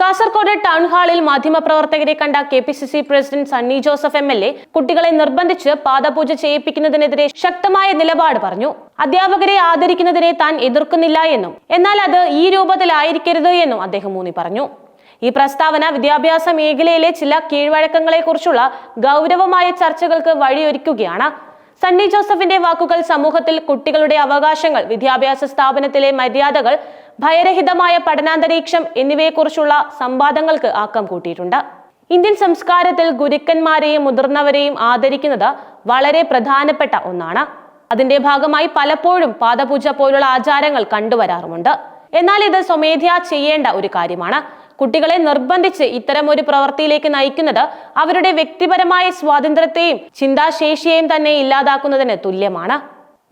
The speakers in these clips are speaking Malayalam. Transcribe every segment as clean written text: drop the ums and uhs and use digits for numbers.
കാസർകോട് ടൗൺ ഹാളിൽ മാധ്യമപ്രവർത്തകരെ കണ്ട KPCC president Sunny Joseph MLA കുട്ടികളെ നിർബന്ധിച്ച് പാദപൂജ ചെയ്യിപ്പിക്കുന്നതിനെതിരെ ശക്തമായ നിലപാട് പറഞ്ഞു. അധ്യാപകരെ ആദരിക്കുന്നതിനെ താൻ എതിർക്കുന്നില്ല എന്നും എന്നാൽ അത് ഈ രൂപത്തിലായിരിക്കരുത് എന്നും അദ്ദേഹം ഊന്നി പറഞ്ഞു. ഈ പ്രസ്താവന വിദ്യാഭ്യാസ മേഖലയിലെ ചില കീഴ്വഴക്കങ്ങളെക്കുറിച്ചുള്ള ഗൗരവമായ ചർച്ചകൾക്ക് വഴിയൊരുക്കുകയാണ്. സണ്ണി ജോസഫിന്റെ വാക്കുകൾ സമൂഹത്തിൽ കുട്ടികളുടെ അവകാശങ്ങൾ, വിദ്യാഭ്യാസ സ്ഥാപനത്തിലെ മര്യാദകൾ, ഭയരഹിതമായ പഠനാന്തരീക്ഷം എന്നിവയെക്കുറിച്ചുള്ള സംവാദങ്ങൾക്ക് ആക്കം കൂട്ടിയിട്ടുണ്ട്. ഇന്ത്യൻ സംസ്കാരത്തിൽ ഗുരുക്കന്മാരെയും മുതിർന്നവരെയും ആദരിക്കുന്നത് വളരെ പ്രധാനപ്പെട്ട ഒന്നാണ്. അതിന്റെ ഭാഗമായി പലപ്പോഴും പാദപൂജ പോലുള്ള ആചാരങ്ങൾ കണ്ടുവരാറുമുണ്ട്. എന്നാൽ ഇത് സ്വമേധയാ ചെയ്യേണ്ട ഒരു കാര്യമാണ്. കുട്ടികളെ നിർബന്ധിച്ച് ഇത്തരം ഒരു പ്രവൃത്തിയിലേക്ക് നയിക്കുന്നത് അവരുടെ വ്യക്തിപരമായ സ്വാതന്ത്ര്യത്തെയും ചിന്താശേഷിയെയും തന്നെ ഇല്ലാതാക്കുന്നതിന് തുല്യമാണ്.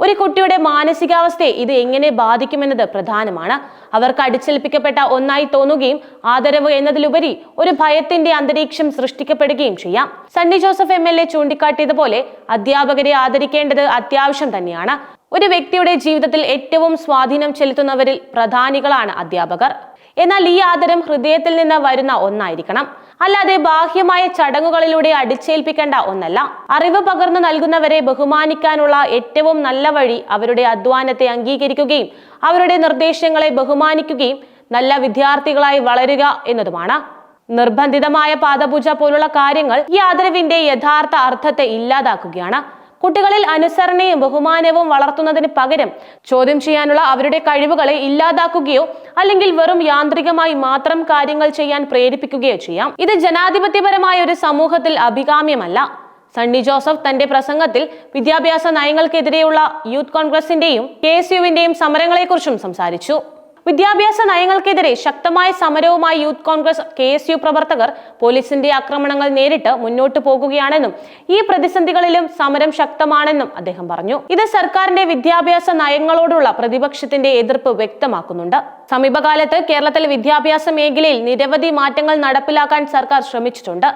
ഒരു കുട്ടിയുടെ മാനസികാവസ്ഥയെ ഇത് എങ്ങനെ ബാധിക്കുമെന്നത് പ്രധാനമാണ്. അവർക്ക് അടിച്ചേൽപ്പിക്കപ്പെട്ട ഒന്നായി തോന്നുകയും ആദരവ് എന്നതിലുപരി ഒരു ഭയത്തിന്റെ അന്തരീക്ഷം സൃഷ്ടിക്കപ്പെടുകയും ചെയ്യാം. സണ്ണി ജോസഫ് MLA ചൂണ്ടിക്കാട്ടിയതുപോലെ അധ്യാപകരെ ആദരിക്കേണ്ടത് അത്യാവശ്യം തന്നെയാണ്. ഒരു വ്യക്തിയുടെ ജീവിതത്തിൽ ഏറ്റവും സ്വാധീനം ചെലുത്തുന്നവരിൽ പ്രധാനികളാണ് അധ്യാപകർ. എന്നാൽ ഈ ആദരം ഹൃദയത്തിൽ നിന്ന് വരുന്ന ഒന്നായിരിക്കണം, അല്ലാതെ ബാഹ്യമായ ചടങ്ങുകളിലൂടെ അടിച്ചേൽപ്പിക്കേണ്ട ഒന്നല്ല. അറിവ് പകർന്നു നൽകുന്നവരെ ബഹുമാനിക്കാനുള്ള ഏറ്റവും നല്ല വഴി അവരുടെ അധ്വാനത്തെ അംഗീകരിക്കുകയും അവരുടെ നിർദ്ദേശങ്ങളെ ബഹുമാനിക്കുകയും നല്ല വിദ്യാർത്ഥികളായി വളരുക എന്നതുമാണ്. നിർബന്ധിതമായ പാദപൂജ പോലുള്ള കാര്യങ്ങൾ ഈ ആദരവിന്റെ യഥാർത്ഥ അർത്ഥത്തെ ഇല്ലാതാക്കുകയാണ്. കുട്ടികളിൽ അനുസരണയും ബഹുമാനവും വളർത്തുന്നതിന് പകരം ചോദ്യം ചെയ്യാനുള്ള അവരുടെ കഴിവുകളെ ഇല്ലാതാക്കുകയോ അല്ലെങ്കിൽ വെറും യാന്ത്രികമായി മാത്രം കാര്യങ്ങൾ ചെയ്യാൻ പ്രേരിപ്പിക്കുകയോ ചെയ്യാം. ഇത് ജനാധിപത്യപരമായ ഒരു സമൂഹത്തിൽ അഭികാമ്യമല്ല. സണ്ണി ജോസഫ് തന്റെ പ്രസംഗത്തിൽ വിദ്യാഭ്യാസ നയങ്ങൾക്കെതിരെയുള്ള യൂത്ത് കോൺഗ്രസിന്റെയും KSUവിന്റെയും സമരങ്ങളെക്കുറിച്ചും സംസാരിച്ചു. വിദ്യാഭ്യാസ നയങ്ങൾക്കെതിരെ ശക്തമായ സമരവുമായി യൂത്ത് കോൺഗ്രസ് KSU പ്രവർത്തകർ പോലീസിന്റെ ആക്രമണങ്ങൾ നേരിട്ട് മുന്നോട്ട് പോകുകയാണെന്നും ഈ പ്രതിസന്ധികളിലും സമരം ശക്തമാണെന്നും അദ്ദേഹം പറഞ്ഞു. ഇത് സർക്കാരിന്റെ വിദ്യാഭ്യാസ നയങ്ങളോടുള്ള പ്രതിപക്ഷത്തിന്റെ എതിർപ്പ് വ്യക്തമാക്കുന്നുണ്ട്. സമീപകാലത്ത് കേരളത്തിൽ വിദ്യാഭ്യാസ മേഖലയിൽ നിരവധി മാറ്റങ്ങൾ നടപ്പിലാക്കാൻ സർക്കാർ ശ്രമിച്ചിട്ടുണ്ട്.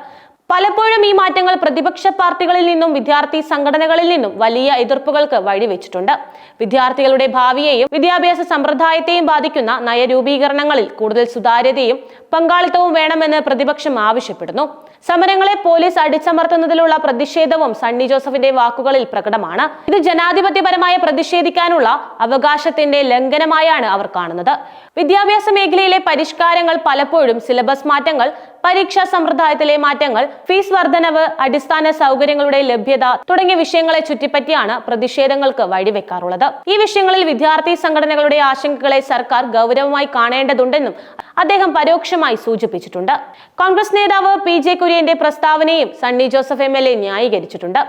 പലപ്പോഴും ഈ മാറ്റങ്ങൾ പ്രതിപക്ഷ പാർട്ടികളിൽ നിന്നും വിദ്യാർത്ഥി സംഘടനകളിൽ നിന്നും വലിയ എതിർപ്പുകൾക്ക് വഴിവെച്ചിട്ടുണ്ട്. വിദ്യാർത്ഥികളുടെ ഭാവിയെയും വിദ്യാഭ്യാസ സമ്പ്രദായത്തെയും ബാധിക്കുന്ന നയരൂപീകരണങ്ങളിൽ കൂടുതൽ സുതാര്യതയും പങ്കാളിത്തവും വേണമെന്ന് പ്രതിപക്ഷം ആവശ്യപ്പെടുന്നു. സമരങ്ങളെ പോലീസ് അടിച്ചമർത്തുന്നതിലുള്ള പ്രതിഷേധവും സണ്ണി ജോസഫിന്റെ വാക്കുകളിൽ പ്രകടമാണ്. ഇത് ജനാധിപത്യപരമായ പ്രതിഷേധിക്കാനുള്ള അവകാശത്തിന്റെ ലംഘനമായാണ് അവർ കാണുന്നത്. വിദ്യാഭ്യാസ മേഖലയിലെ പരിഷ്കാരങ്ങൾ പലപ്പോഴും സിലബസ് മാറ്റങ്ങൾ, പരീക്ഷാ സമ്പ്രദായത്തിലെ മാറ്റങ്ങൾ, ഫീസ് വർധനവ്, അടിസ്ഥാന സൗകര്യങ്ങളുടെ ലഭ്യത തുടങ്ങിയ വിഷയങ്ങളെ ചുറ്റിപ്പറ്റിയാണ് പ്രതിഷേധങ്ങൾക്ക് വഴിവെക്കാറുള്ളത്. ഈ വിഷയങ്ങളിൽ വിദ്യാർത്ഥി സംഘടനകളുടെ ആശങ്കകളെ സർക്കാർ ഗൗരവമായി കാണേണ്ടതുണ്ടെന്നും അദ്ദേഹം പരോക്ഷമായി സൂചിപ്പിച്ചിട്ടുണ്ട്. കോൺഗ്രസ് നേതാവ് PJ കുര്യന്റെ പ്രസ്താവനയും സണ്ണി ജോസഫ് MLA ന്യായീകരിച്ചിട്ടുണ്ട്.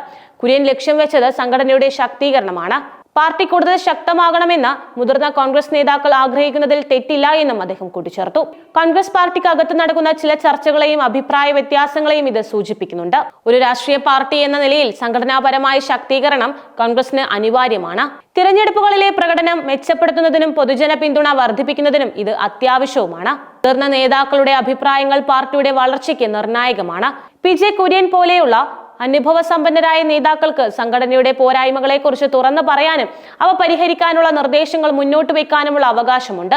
കുര്യൻ ലക്ഷ്യം വെച്ചത് സംഘടനയുടെ ശാക്തീകരണമാണ്. പാർട്ടി കൂടുതൽ ശക്തമാകണമെന്ന് മുതിർന്ന കോൺഗ്രസ് നേതാക്കൾ ആഗ്രഹിക്കുന്നതിൽ തെറ്റില്ല എന്നും അദ്ദേഹം കൂട്ടിച്ചേർത്തു. കോൺഗ്രസ് പാർട്ടിക്ക് അകത്ത് നടക്കുന്ന ചില ചർച്ചകളെയും അഭിപ്രായ വ്യത്യാസങ്ങളെയും ഇത് സൂചിപ്പിക്കുന്നുണ്ട്. ഒരു രാഷ്ട്രീയ പാർട്ടി എന്ന നിലയിൽ സംഘടനാപരമായ ശാക്തീകരണം കോൺഗ്രസിന് അനിവാര്യമാണ്. തിരഞ്ഞെടുപ്പുകളിലെ പ്രകടനം മെച്ചപ്പെടുത്തുന്നതിനും പൊതുജന പിന്തുണ വർദ്ധിപ്പിക്കുന്നതിനും ഇത് അത്യാവശ്യവുമാണ്. മുതിർന്ന നേതാക്കളുടെ അഭിപ്രായങ്ങൾ പാർട്ടിയുടെ വളർച്ചയ്ക്ക് നിർണായകമാണ്. PJ കുര്യൻ പോലെയുള്ള അനുഭവസമ്പന്നരായ നേതാക്കൾക്ക് സംഘടനയുടെ പോരായ്മകളെ കുറിച്ച് തുറന്നു പറയാനും അവ പരിഹരിക്കാനുള്ള നിർദ്ദേശങ്ങൾ മുന്നോട്ട് വെക്കാനുമുള്ള അവകാശമുണ്ട്.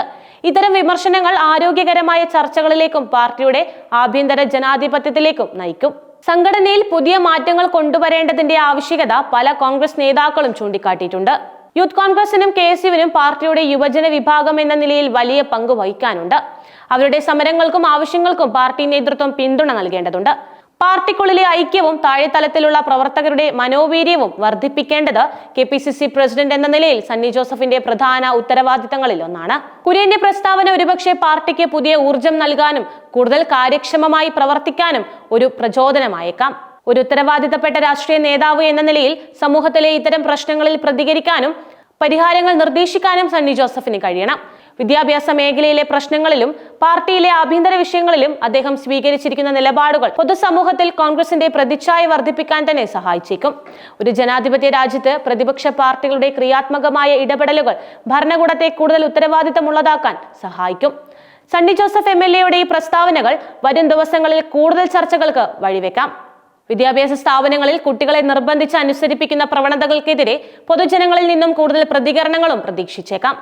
ഇത്തരം വിമർശനങ്ങൾ ആരോഗ്യകരമായ ചർച്ചകളിലേക്കും പാർട്ടിയുടെ ആഭ്യന്തര ജനാധിപത്യത്തിലേക്കും നയിക്കും. സംഘടനയിൽ പുതിയ മാറ്റങ്ങൾ കൊണ്ടുവരേണ്ടതിന്റെ ആവശ്യകത പല കോൺഗ്രസ് നേതാക്കളും ചൂണ്ടിക്കാട്ടിയിട്ടുണ്ട്. യൂത്ത് കോൺഗ്രസിനും KSUവിനും പാർട്ടിയുടെ യുവജന വിഭാഗം എന്ന നിലയിൽ വലിയ പങ്ക് വഹിക്കാനുണ്ട്. അവരുടെ സമരങ്ങൾക്കും ആവശ്യങ്ങൾക്കും പാർട്ടി നേതൃത്വം പിന്തുണ നൽകേണ്ടതുണ്ട്. പാർട്ടിക്കുള്ളിലെ ഐക്യവും താഴെത്തലത്തിലുള്ള പ്രവർത്തകരുടെ മനോവീര്യവും വർദ്ധിപ്പിക്കേണ്ടത് KPCC പ്രസിഡന്റ് എന്ന നിലയിൽ സണ്ണി ജോസഫിന്റെ പ്രധാന ഉത്തരവാദിത്തങ്ങളിൽ ഒന്നാണ്. കുര്യന്റെ പ്രസ്താവന ഒരുപക്ഷെ പാർട്ടിക്ക് പുതിയ ഊർജം നൽകാനും കൂടുതൽ കാര്യക്ഷമമായി പ്രവർത്തിക്കാനും ഒരു പ്രചോദനമായേക്കാം. ഒരു ഉത്തരവാദിത്തപ്പെട്ട രാഷ്ട്രീയ നേതാവ് എന്ന നിലയിൽ സമൂഹത്തിലെ ഇത്തരം പ്രശ്നങ്ങളിൽ പ്രതികരിക്കാനും പരിഹാരങ്ങൾ നിർദ്ദേശിക്കാനും സണ്ണി ജോസഫിന് കഴിയണം. വിദ്യാഭ്യാസ മേഖലയിലെ പ്രശ്നങ്ങളിലും പാർട്ടിയിലെ ആഭ്യന്തര വിഷയങ്ങളിലും അദ്ദേഹം സ്വീകരിച്ചിരിക്കുന്ന നിലപാടുകൾ പൊതുസമൂഹത്തിൽ കോൺഗ്രസിന്റെ പ്രതിച്ഛായ വർദ്ധിപ്പിക്കാൻ തന്നെ സഹായിച്ചേക്കും. ഒരു ജനാധിപത്യ രാജ്യത്ത് പ്രതിപക്ഷ പാർട്ടികളുടെ ക്രിയാത്മകമായ ഇടപെടലുകൾ ഭരണകൂടത്തെ കൂടുതൽ ഉത്തരവാദിത്തമുള്ളതാക്കാൻ സഹായിക്കും. സണ്ണി ജോസഫ് MLAയുടെ ഈ പ്രസ്താവനകൾ വരും ദിവസങ്ങളിൽ കൂടുതൽ ചർച്ചകൾക്ക് വഴിവെക്കാം. വിദ്യാഭ്യാസ സ്ഥാപനങ്ങളിൽ കുട്ടികളെ നിർബന്ധിച്ച് അനുസരിപ്പിക്കുന്ന പ്രവണതകൾക്കെതിരെ പൊതുജനങ്ങളിൽ നിന്നും കൂടുതൽ പ്രതികരണങ്ങളും പ്രതീക്ഷിച്ചേക്കാം.